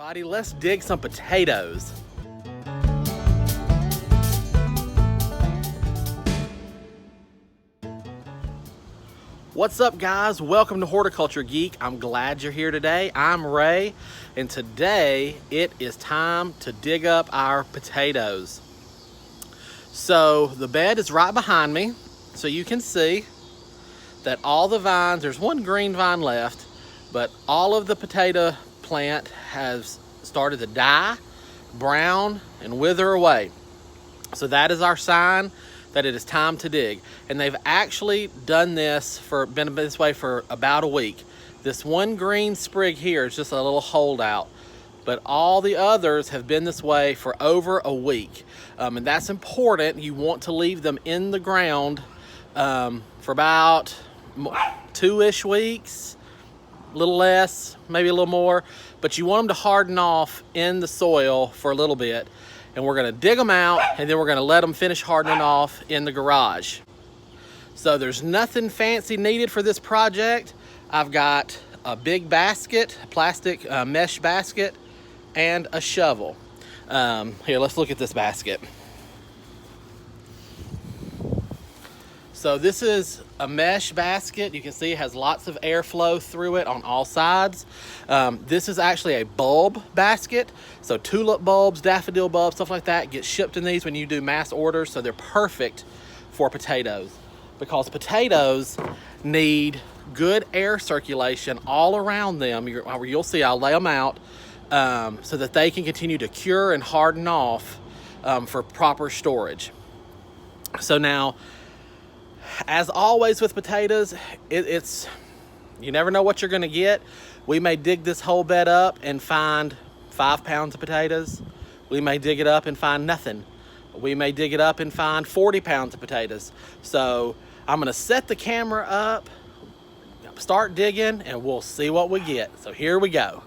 Everybody, let's dig some potatoes. What's up, guys? Welcome to Horticulture Geek. I'm glad you're here today. I'm Ray, and today it is time to dig up our potatoes. So the bed is right behind me, so you can see that all the vines, there's one green vine left, but all of the potato plant has started to die, brown, and wither away. So that is our sign that it is time to dig. And they've actually been this way for about a week. This one green sprig here is just a little holdout, but all the others have been this way for over a week. And that's important. You want to leave them in the ground for about 2-ish weeks, a little less, maybe a little more, but you want them to harden off in the soil for a little bit. And we're gonna dig them out, and then we're gonna let them finish hardening off in the garage. So there's nothing fancy needed for this project. I've got a big basket, a plastic mesh basket, and a shovel. Here, let's look at this basket. So this is a mesh basket. You can see it has lots of airflow through it on all sides. This is actually a bulb basket. So tulip bulbs, daffodil bulbs, stuff like that get shipped in these when you do mass orders. So they're perfect for potatoes because potatoes need good air circulation all around them. You'll see I'll lay them out so that they can continue to cure and harden off for proper storage. So now, as always with potatoes, it's you never know what you're gonna get. We may dig this whole bed up and find 5 pounds of potatoes. We may dig it up and find nothing. We may dig it up and find 40 pounds of potatoes. So I'm gonna set the camera up, start digging, and we'll see what we get. So here we go.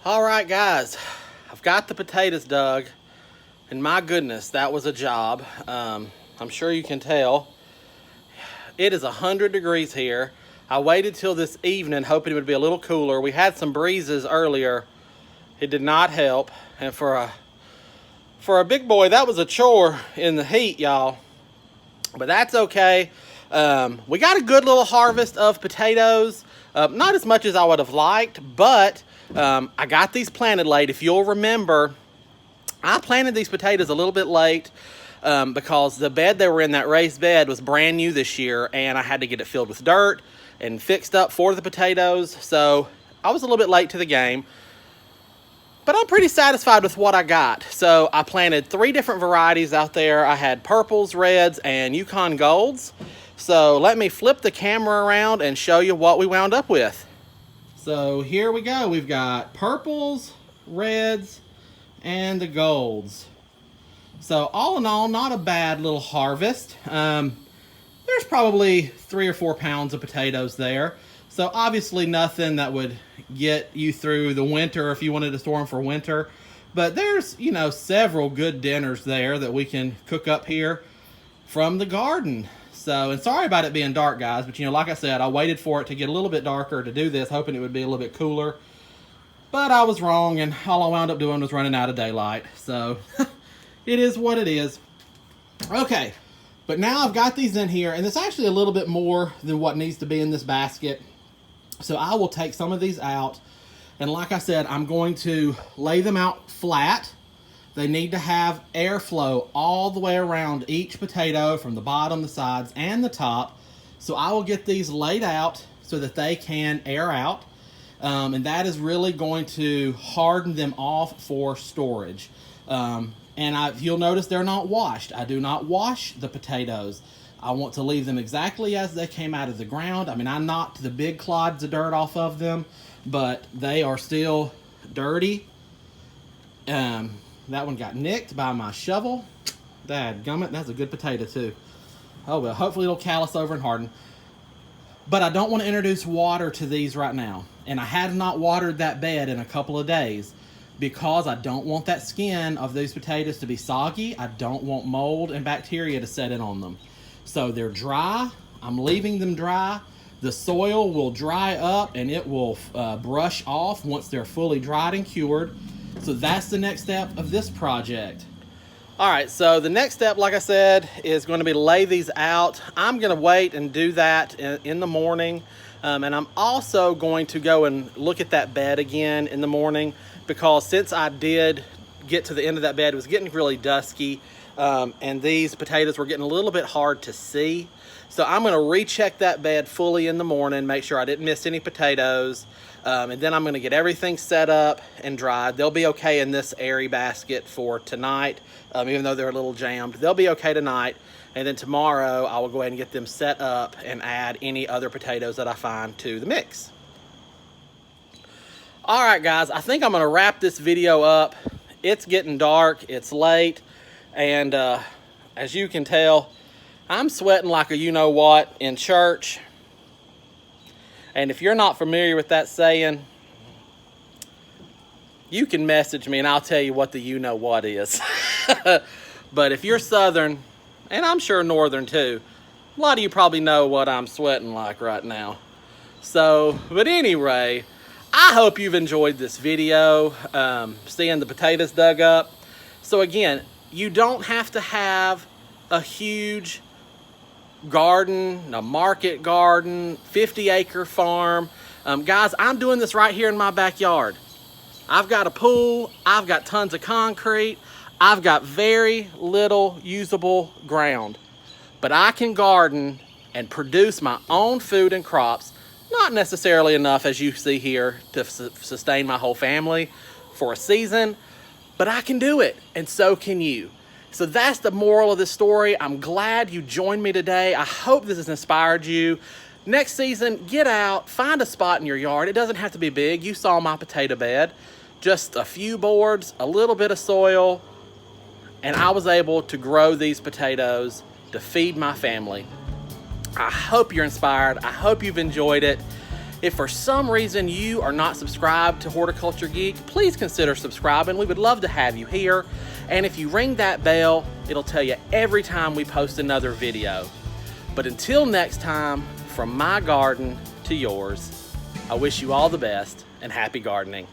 All right, guys, I've got the potatoes dug, and my goodness, that was a job. I'm sure you can tell. It is 100 degrees here. I waited till this evening hoping it would be a little cooler. We had some breezes earlier. It did not help. And for a big boy, that was a chore in the heat, y'all. But that's okay. We got a good little harvest of potatoes. Not as much as I would have liked, but I got these planted late. If you'll remember, I planted these potatoes a little bit late because the bed they were in, that raised bed, was brand new this year, and I had to get it filled with dirt and fixed up for the potatoes. So I was a little bit late to the game, but I'm pretty satisfied with what I got. So I planted 3 different varieties out there. I had purples, reds, and Yukon golds. So let me flip the camera around and show you what we wound up with. So here we go. We've got purples, reds, and the golds. So all in all, not a bad little harvest. There's probably 3 or 4 pounds of potatoes there. So obviously nothing that would get you through the winter if you wanted to store them for winter. But there's, you know, several good dinners there that we can cook up here from the garden. So, and sorry about it being dark, guys, but you know, like I said, I waited for it to get a little bit darker to do this, hoping it would be a little bit cooler. But I was wrong, and all I wound up doing was running out of daylight. So it is what it is. Okay, but now I've got these in here, and it's actually a little bit more than what needs to be in this basket. So I will take some of these out, and like I said, I'm going to lay them out flat. They need to have airflow all the way around each potato, from the bottom, the sides, and the top. So I will get these laid out so that they can air out. And that is really going to harden them off for storage. You'll notice they're not washed. I do not wash the potatoes. I want to leave them exactly as they came out of the ground. I mean, I knocked the big clods of dirt off of them, but they are still dirty. That one got nicked by my shovel. Dadgummit, that's a good potato too. Oh well, hopefully it'll callus over and harden. But I don't want to introduce water to these right now. And I have not watered that bed in a couple of days because I don't want that skin of these potatoes to be soggy. I don't want mold and bacteria to set in on them. So they're dry. I'm leaving them dry. The soil will dry up and it will brush off once they're fully dried and cured. So that's the next step of this project. All right, so the next step, like I said, is going to be to lay these out. I'm going to wait and do that in the morning. And I'm also going to go and look at that bed again in the morning, because since I did get to the end of that bed, it was getting really dusky. And these potatoes were getting a little bit hard to see. So I'm going to recheck that bed fully in the morning, make sure I didn't miss any potatoes. And then I'm going to get everything set up and dried. They'll be okay in this airy basket for tonight, even though they're a little jammed. They'll be okay tonight. And then tomorrow I will go ahead and get them set up and add any other potatoes that I find to the mix. All right, guys, I think I'm going to wrap this video up. It's getting dark. It's late. And as you can tell, I'm sweating like a you-know-what in church. And if you're not familiar with that saying, you can message me and I'll tell you what the you-know-what is. But if you're Southern, and I'm sure Northern too, a lot of you probably know what I'm sweating like right now. So, but anyway, I hope you've enjoyed this video, seeing the potatoes dug up. So again, you don't have to have a huge garden, a market garden, 50-acre farm. Guys, I'm doing this right here in my backyard. I've got a pool, I've got tons of concrete, I've got very little usable ground, but I can garden and produce my own food and crops. Not necessarily enough, as you see here, to sustain my whole family for a season, but I can do it, and so can you. So that's the moral of this story. I'm glad you joined me today. I hope this has inspired you. Next season, get out, find a spot in your yard. It doesn't have to be big. You saw my potato bed. Just a few boards, a little bit of soil, and I was able to grow these potatoes to feed my family. I hope you're inspired. I hope you've enjoyed it. If for some reason you are not subscribed to Horticulture Geek, please consider subscribing. We would love to have you here. And if you ring that bell, it'll tell you every time we post another video. But until next time, from my garden to yours, I wish you all the best and happy gardening.